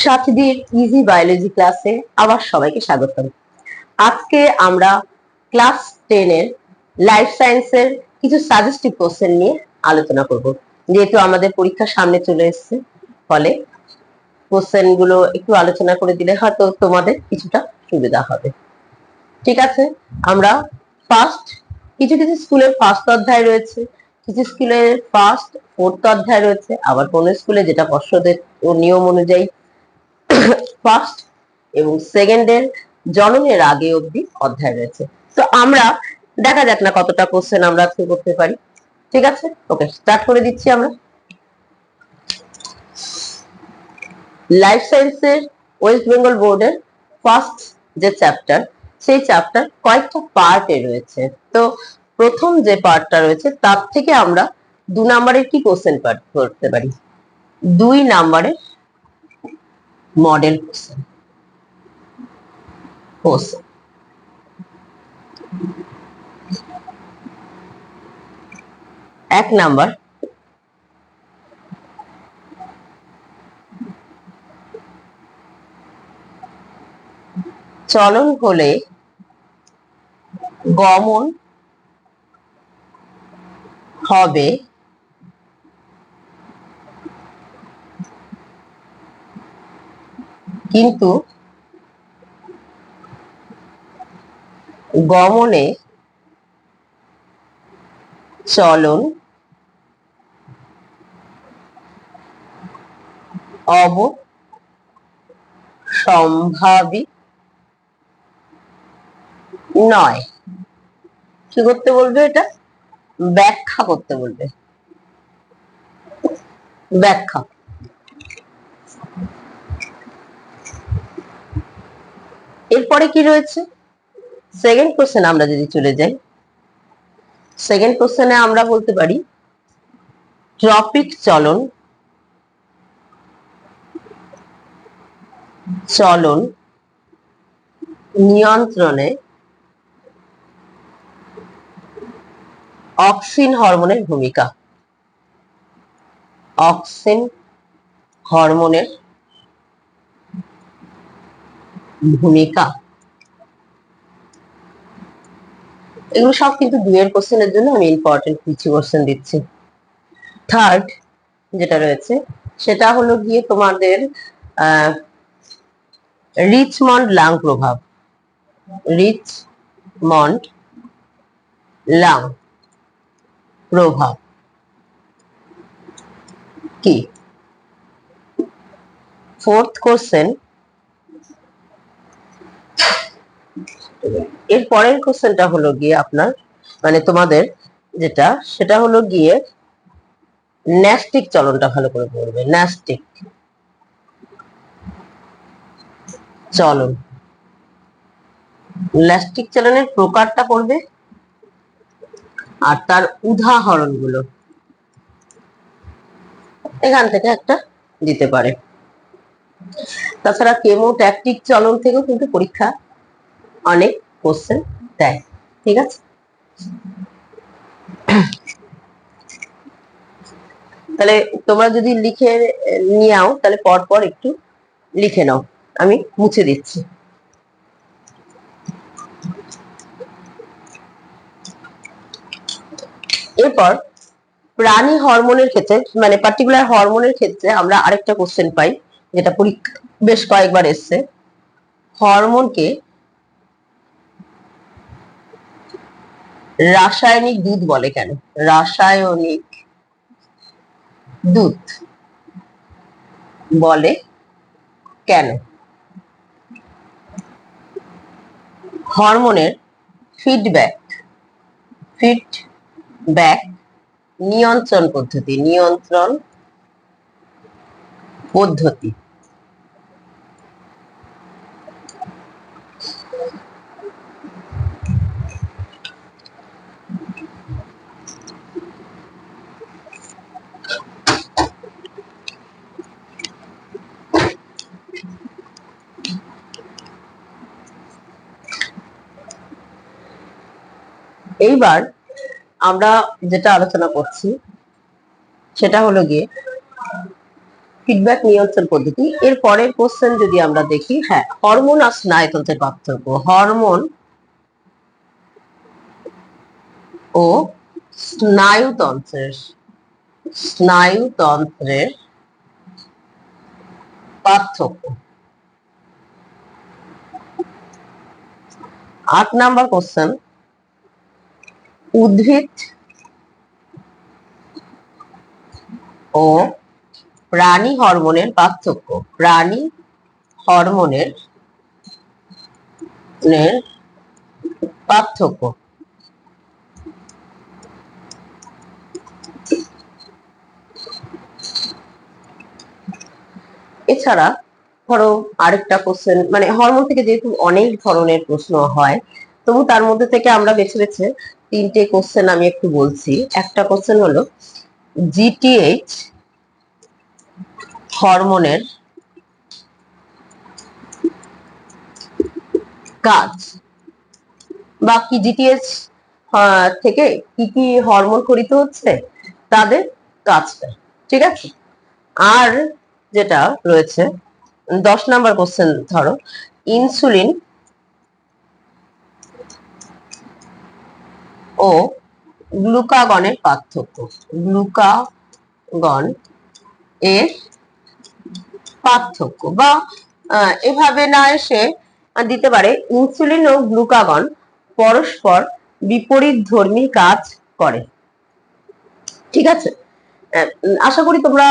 সাথীদের easy biology ক্লাসে আবার সবাইকে স্বাগতম। আজকে আমরা ক্লাস 10 এর লাইফ সায়েন্সের কিছু সাজেস্টিভ কোশ্চেন নিয়ে আলোচনা করব। যেহেতু আমাদের পরীক্ষা সামনে চলে এসেছে, ফলে কোশ্চেন গুলো একটু আলোচনা করে দিলে হয়তো তোমাদের কিছুটা সুবিধা হবে। ঠিক আছে, আমরা ফার্স্ট কিছু স্কুলের ফার্স্ট অধ্যায় রয়েছে, কিছু স্কুলের ফার্স্ট ফোর্থ অধ্যায় রয়েছে, আবার কোন স্কুলে যেটা পর্ষদের নিয়ম অনুযায়ী ফার্স্ট এবং সেকেন্ডের জননের আগে অবধি অধ্যায় রয়েছে। তো আমরা দেখা যাক না কতটা কোশ্চেন আমরা আজকে করতে পারি। ঠিক আছে, ওকে, স্টার্ট করে দিচ্ছি আমরা। লাইফ সায়েন্সের ওয়েস্ট বেঙ্গল বোর্ডের ফার্স্ট যে চ্যাপ্টার, সেই চ্যাপ্টার কয়েকটা পার্টে রয়েছে। তো প্রথম যে পার্টটা রয়েছে তার থেকে আমরা 2 নম্বরের কি কোশ্চেন করতে পারি? 2 নম্বরের মডেল কোশ্চেন। 1 নাম্বার, চলন হলে গমন হবে কিন্তু গমনে চলন অবসম্ভাবী নয়। কি করতে বলবে? এটা ব্যাখ্যা করতে বলবে। ব্যাখ্যা। এরপরে কি রয়েছে? সেকেন্ড কোশ্চেন আমরা যদি চলে যাই, সেকেন্ড কোশ্চেনে আমরা বলতে পারি ট্রপিক চলন নিয়ন্ত্রণে অক্সিন হরমোনের ভূমিকা। অক্সিন হরমোনের ভূমিকা। এগুলো সব কিন্তু 2 এর কোশ্চেনের জন্য আমি ইম্পর্টেন্ট কিছু কোশ্চেন দিচ্ছি। থার্ড যেটা রয়েছে সেটা হলো গিয়ে তোমাদের রিচমন্ড লাং প্রভাব। রিচমন্ড লাং প্রভাব কি? ফোর্থ কোশ্চেন, এর পরের কোশ্চেনটা হলো গিয়ে আপনার মানে তোমাদের যেটা সেটা হলো গিয়ে ন্যাস্টিক চলনটা ভালো করে পড়বে। ন্যাস্টিক চলন, ন্যাস্টিক চলনের প্রকারটা পড়বে আর তার উদাহরণগুলো এখান থেকে একটা দিতে পারে। তাছাড়া কেমোট্যাকটিক চলন থেকেও কিন্তু পরীক্ষা অনেক কোশ্চেন দেয়। ঠিক আছে, তাহলে তোমরা যদি লিখে নিও তাহলে পরপর একটু লিখে নাও, আমি মুছে দিচ্ছি। এরপর প্রাণী হরমোনের ক্ষেত্রে মানে পার্টিকুলার হরমোনের ক্ষেত্রে আমরা আরেকটা কোশ্চেন পাই, যেটা পরীক্ষা বেশ কয়েকবার এসছে। হরমোনকে রাসায়নিক দুধ বলে কেন? রাসায়নিক দুধ বলে কেন? হরমোনের ফিডব্যাক নিয়ন্ত্রণ পদ্ধতি। এইবার আমরা যেটা আলোচনা করছি সেটা হলো গিয়ে ফিডব্যাক নিয়ন্ত্রণ পদ্ধতি। এর পরের কোশ্চেন যদি আমরা দেখি, হ্যাঁ, হরমোন আর স্নায়ুতন্ত্রের পার্থক্য। হরমোন ও স্নায়ুতন্ত্রের পার্থক্য। 8 নাম্বার কোশ্চেন, উদ্ভিদ ও প্রাণী হরমোনের পার্থক্য। প্রাণী হরমোনের পার্থক্য। এছাড়া ধরো আরেকটা কোশ্চেন, মানে হরমোন থেকে যেহেতু অনেক ধরনের প্রশ্ন হয়, তবু তার মধ্যে থেকে আমরা বেছে বেছে 3টে কোশ্চেন আমি একটু বলছি। একটা কোশ্চেন হলো জিটিএইচ হরমোনের কাজ, বা কি জিটিএইচ থেকে কি কি হরমোন খরিত হচ্ছে তাদের কাজটা, ঠিক আছে। আর যেটা রয়েছে 10 নাম্বার কোশ্চেন, ধরো ইনসুলিন ও গ্লুকাগনের পার্থক্য। গ্লুকাগন এর পার্থক্য, বা এভাবে না এসে দিতে পারে ইনসুলিন ও গ্লুকাগন পরস্পর বিপরীত ধর্মী কাজ করে, ঠিক আছে। আশা করি তোমরা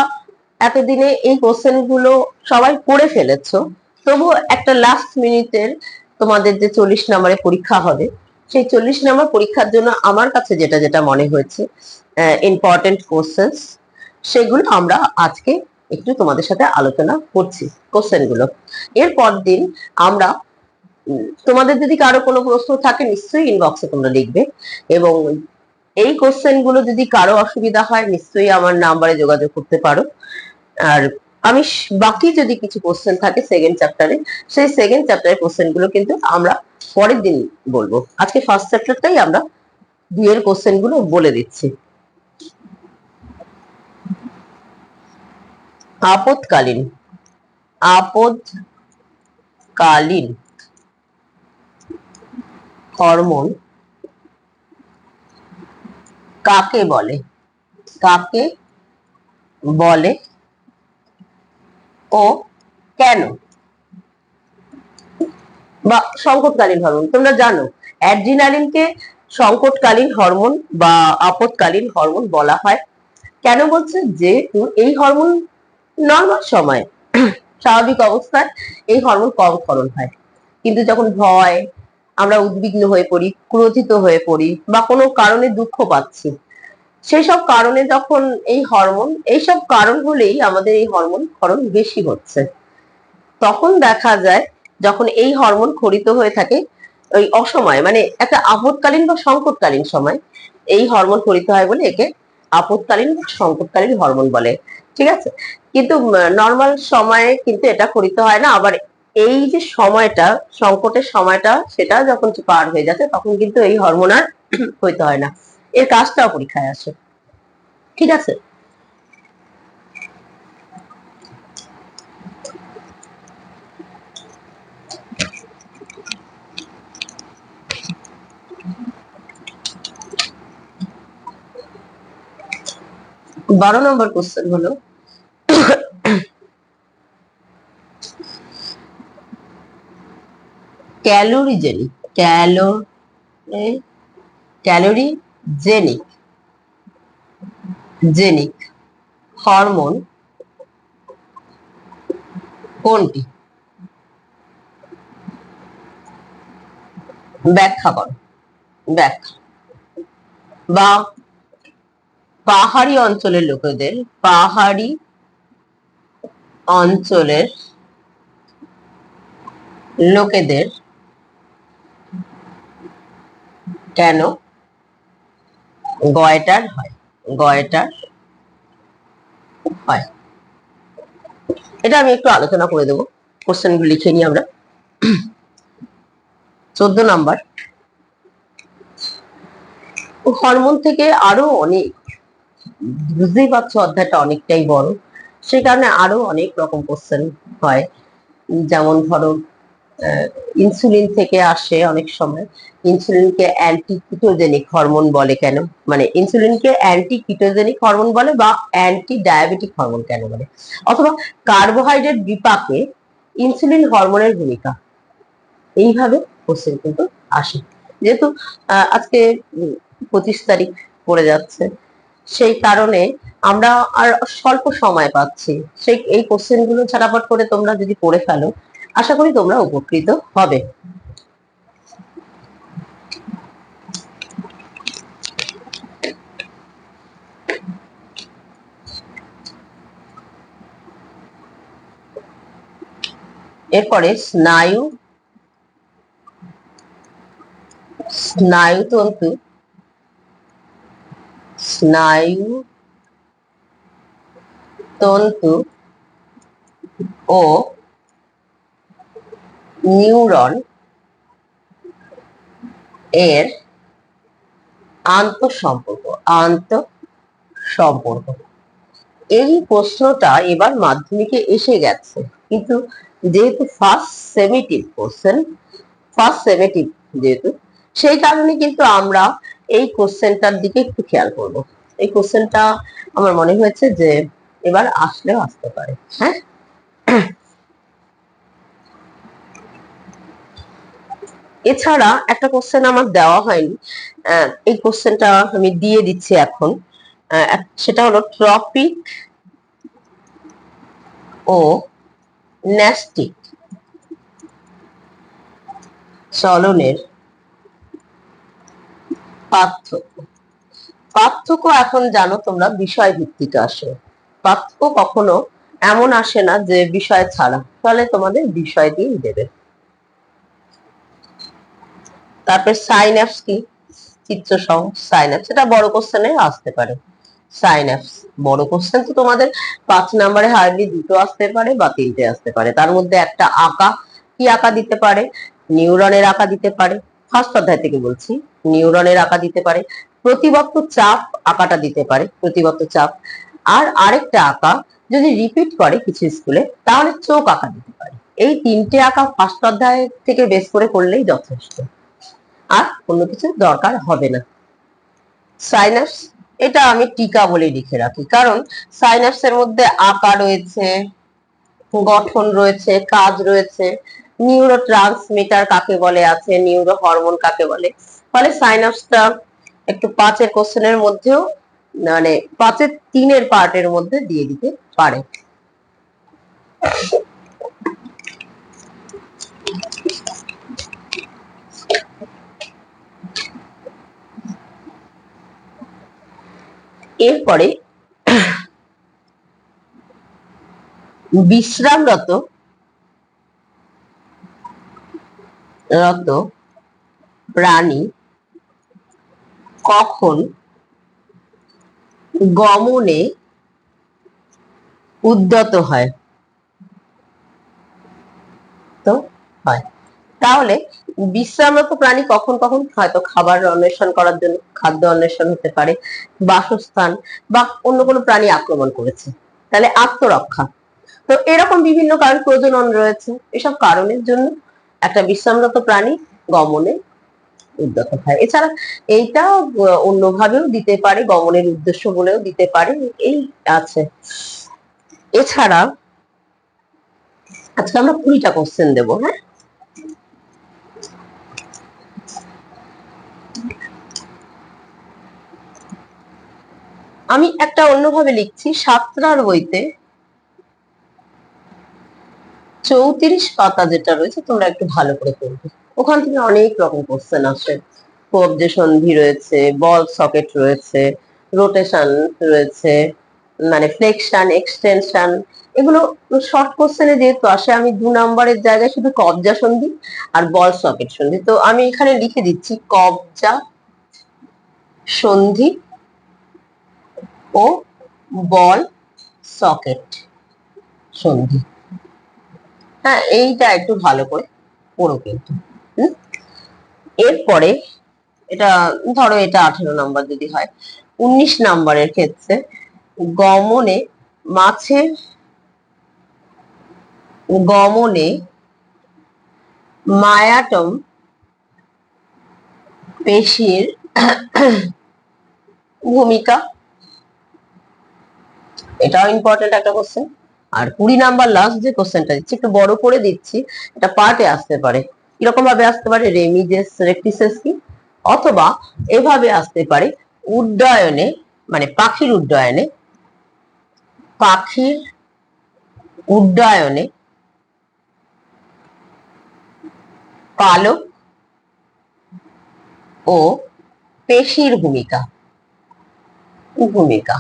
এতদিনে এই কোশ্চেন গুলো সবাই পড়ে ফেলেছো। তবু একটা লাস্ট মিনিটের তোমাদের যে 40 নম্বরের পরীক্ষা হবে, সেই 40 নম্বর পরীক্ষার জন্য আমার কাছে যেটা যেটা মনে হয়েছে ইম্পর্টেন্ট কোশ্চেন, সেগুলো আমরা আজকে একটু তোমাদের সাথে আলোচনা করছি কোশ্চেন গুলো। এরপর দিন আমরা তোমাদের যদি কারো কোনো প্রশ্ন থাকে নিশ্চয়ই ইনবক্সে তোমরা লিখবে, এবং এই কোশ্চেন গুলো যদি কারো অসুবিধা হয় নিশ্চয়ই আমার নাম্বারে যোগাযোগ করতে পারো। আর আমি বাকি যদি কিছু কোশ্চেন থাকে সেকেন্ড চ্যাপ্টারে, সেই সেকেন্ড চ্যাপ্টারের কোশ্চেন গুলো কিন্তু আমরা পরের দিন বলবো। আজকে ফার্স্ট চ্যাপ্টারটাই আমরা দুইয়ের কোশ্চেন গুলো বলে দিচ্ছি। আপদকালীন হরমোন কাকে বলে? ও কেন? বা সংকটকালীন হরমোন, তোমরা জানো অ্যাড্রিনালিনকে সংকটকালীন হরমোন বা আপদকালীন হরমোন বলা হয়। কেন বলছে? যেহেতু এই হরমোন নর্মাল সময় স্বাভাবিক অবস্থায় এই হরমোন কম ক্ষরণ হয়, কিন্তু যখন ভয়, আমরা উদ্বিগ্ন হয়ে পড়ি, ক্রোধিত হয়ে পড়ি, বা কোনো কারণে দুঃখ পাচ্ছি, সেই সব কারণে যখন এইসব কারণ হলেই আমাদের এই হরমোন ক্ষরণ বেশি হচ্ছে, তখন দেখা যায় যখন এই হরমোন খরিত হয়ে থাকে ওই অসময়ে, মানে একটা আপদকালীন বা সংকটকালীন সময় এই হরমোন খরিত হয় বলে একে আপদকালীন বা সংকটকালীন হরমোন বলে, ঠিক আছে। কিন্তু নর্মাল সময়ে কিন্তু এটা খরিত হয় না। আবার এই যে সময়টা, সংকটের সময়টা, সেটা যখন পার হয়ে যাচ্ছে তখন কিন্তু এই হরমোন আর খরিত হয় না। এর কাজটাও পরীক্ষায় আসে, ঠিক আছে। বারো নম্বর কোশ্চেন হলো ক্যালোরিজেনিক হরমোন কোনটি? ব্যাখ্যা করো। বা পাহাড়ি অঞ্চলের লোকেদের কেন গয়টার হয়? এটা আমি একটু আলোচনা করে দেবো, কোশ্চেনগুলো লিখে নিই আমরা। 14 নাম্বার, হরমোন থেকে আরো অনেক, বুঝতেই পারছো অধ্যায়টা অনেকটাই বড়, সেই কারণে আরো অনেক রকম কোশ্চেন হয়। যেমন ধরো ইনসুলিন থেকে আসে অনেক সময়, ইনসুলিনকে অ্যান্টি কিটোজেনিক হরমোন বলে কেন, মানে ইনসুলিনকে অ্যান্টি কিটোজেনিক হরমোন বলে বা অ্যান্টি ডায়াবেটিক হরমোন কেন বলে, অথবা কার্বোহাইড্রেট বিপাকে ইনসুলিন হরমোনের ভূমিকা। এইভাবে কোশ্চেন কিন্তু আসে। যেহেতু আজকে 25 তারিখ পড়ে যাচ্ছে, সেই কারণে আমরা আর স্বল্প সময় পাচ্ছি, সেই এই কোশ্চেন গুলো ঝটাপট করে তোমরা যদি পড়ে ফেলো, আশা করি তোমরা উপকৃত হবে। এরপরে স্নায়ুতন্তু ও নিউরন এর আন্তঃসম্পর্ক। এই প্রশ্নটা এবার মাধ্যমিকে এসে গেছে, কিন্তু যেহেতু ফার্স্ট সেমেটিভ যেহেতু, সেই কারণে কিন্তু আমরা এই কোশ্চেনটার দিকে একটু খেয়াল করব। এই কোশ্চেনটা আমার মনে হয়েছে যে এবার আসলেও আসতে পারে। হ্যাঁ, এছাড়া একটা কোশ্চেন আমার দেওয়া হয়নি, এই কোশ্চেনটা আমি দিয়ে দিচ্ছি এখন। সেটা হলো ট্রপিক ও ন্যাস্টিক চলনের পার্থক্য এখন জানো তোমরা বিষয় ভিত্তিক আসে। পার্থক্য কখনো এমন আসে না যে বিষয় ছাড়া, তাহলে তোমাদের বিষয় দিয়ে দেবে। তারপরে সাইন্যাপস কি, চিত্র সহ সাইন্যাপস, এটা বড় কোশ্চেনে আসতে পারে। সাইন্যাপস বড় কোশ্চেন তো তোমাদের 5 নম্বরে হার্ডলি 2টো আসতে পারে বা 3টে আসতে পারে। তার মধ্যে একটা আঁকা, কি আঁকা দিতে পারে, নিউরনের আঁকা দিতে পারে, ফার্স্ট অধ্যায় থেকে বলছি, নিউরনের আঁকা দিতে পারে, প্রতিবক্ত চাপ আঁকাটা দিতে পারে, প্রতিবক্ত চাপ। আর আরেকটা আঁকা যদি রিপিট করে কিছু স্কুলে, তাহলে চোখ আঁকা দিতে পারে। এই 3টে আঁকা ফার্স্ট অধ্যায় থেকে বেস করে করলেই যথেষ্ট, আর অন্য কিছু দরকার হবে না। সাইন্যাপস এটা আমি টিকা বলে লিখে রাখি, কারণ সাইন্যাপসের মধ্যে আঁকা রয়েছে, গঠন রয়েছে, কাজ রয়েছে, নিউরো ট্রান্সমিটার কাকে বলে আছে, নিউরো হরমোন কাকে বলে। ফলে সাইন্যাপসটা একটু 5-এর কোশ্চেনের মধ্যেও, মানে 5-এর 3-এর পার্টের মধ্যে দিয়ে দিতে পারে। এরপরে বিশ্রামরত প্রাণী কখন গমনে উদ্যত হয়? তো হয়, তাহলে বিশ্রামরত প্রাণী কখন কখন, হয়তো খাবার অন্বেষণ করার জন্য, খাদ্য অন্বেষণ হতে পারে, বাসস্থান, বা অন্য কোনো প্রাণী আক্রমণ করেছে, তাহলে আত্মরক্ষা। তো এরকম বিভিন্ন কারণ, প্রজনন রয়েছে, এসব কারণের জন্য একটা বিশ্রামরত প্রাণী গমনে উদ্যত হয়। এছাড়া এইটা অন্যভাবেও দিতে পারে, গমনের উদ্দেশ্য বলেও দিতে পারে, এই আছে। এছাড়া আজকে আমরা 20টা কোশ্চেন দেবো। হ্যাঁ, আমি একটা অন্যভাবে লিখছি, সাতটার বইতে 34 পাতা যেটা রয়েছে, তোমরা একটু ভালো করে পড়বে। ওখান থেকে অনেক রকম কোশ্চেন আসে, কবজে সন্ধি রয়েছে, বল সকেট রয়েছে, রোটেশন রয়েছে, মানে ফ্লেকশন, এক্সটেনশন, এগুলো শর্ট কোশ্চেনে যেহেতু আসে, আমি 2 নম্বরের জায়গায় শুধু কবজা সন্ধি আর বল সকেট সন্ধি, তো আমি এখানে লিখে দিচ্ছি কবজা সন্ধি ও বল সকেট সন্ধি। হ্যাঁ, এইটা একটু ভালো করে পড়ো কিন্তু। এরপরে এটা ধরো, এটা 18 নম্বর যদি হয়, 19 নম্বরের ক্ষেত্রে গমনে মাছের গমনে মায়াটম পেশির ভূমিকা, এটাও ইম্পর্টেন্ট একটা কোশ্চেন। আর 20 নাম্বার লাস্ট যে কোশ্চেনটা দিচ্ছি, একটু বড় করে দিচ্ছি, এটা পার্টে আসতে পারে। কিরকম ভাবে আসতে পারে, রেমিজেস রেকটিসেস কি, অথবা এভাবে আসতে পারে উড্ডয়নে, মানে পাখির উড্ডয়নে, পাখির উড্ডয়নে পালক ও পেশির ভূমিকা। ভূমিকা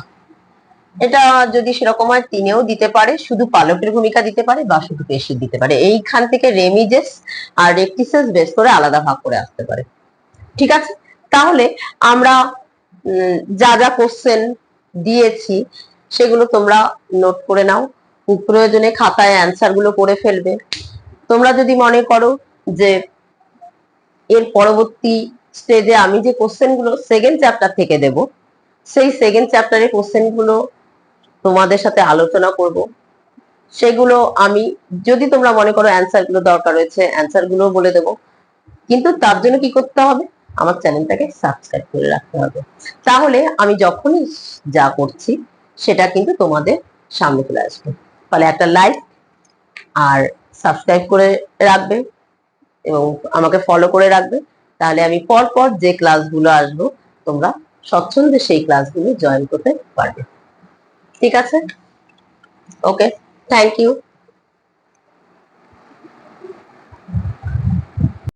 এটা যদি সেরকম হয় 3-এও দিতে পারে, শুধু পালকের ভূমিকা দিতে পারে, বা শুধু পেশির দিতে পারে। এইখান থেকে রেমিজেস আর রেকটিসেস বেস করে আলাদা ভাগ করে আসতে পারে। ঠিক আছে, তাহলে আমরা যা যা কোশ্চেন দিয়েছি সেগুলো তোমরা নোট করে নাও, প্রয়োজনে খাতায় অ্যান্সার গুলো করে ফেলবে। তোমরা যদি মনে করো যে এর পরবর্তী স্টেজে আমি যে কোশ্চেন গুলো সেকেন্ড চ্যাপ্টার থেকে দেব, সেই সেকেন্ড চ্যাপ্টারের কোশ্চেন গুলো তোমাদের সাথে আলোচনা করব, সেগুলো আমি, যদি তোমরা মনে করো অ্যান্সার গুলো দরকার রয়েছে, অ্যান্সার গুলো বলে দেবো। কিন্তু তার জন্য কি করতে হবে, আমার চ্যানেলটাকে সাবস্ক্রাইব করে রাখতে হবে। তাহলে আমি যখনই যা করছি সেটা কিন্তু তোমাদের সামনে চলে আসবে। তাহলে একটা লাইক আর সাবস্ক্রাইব করে রাখবে এবং আমাকে ফলো করে রাখবে, তাহলে আমি পরপর যে ক্লাসগুলো আসবো তোমরা স্বচ্ছন্দে সেই ক্লাসগুলো জয়েন করতে পারবে। ঠিক আছে, ওকে, থ্যাংক ইউ।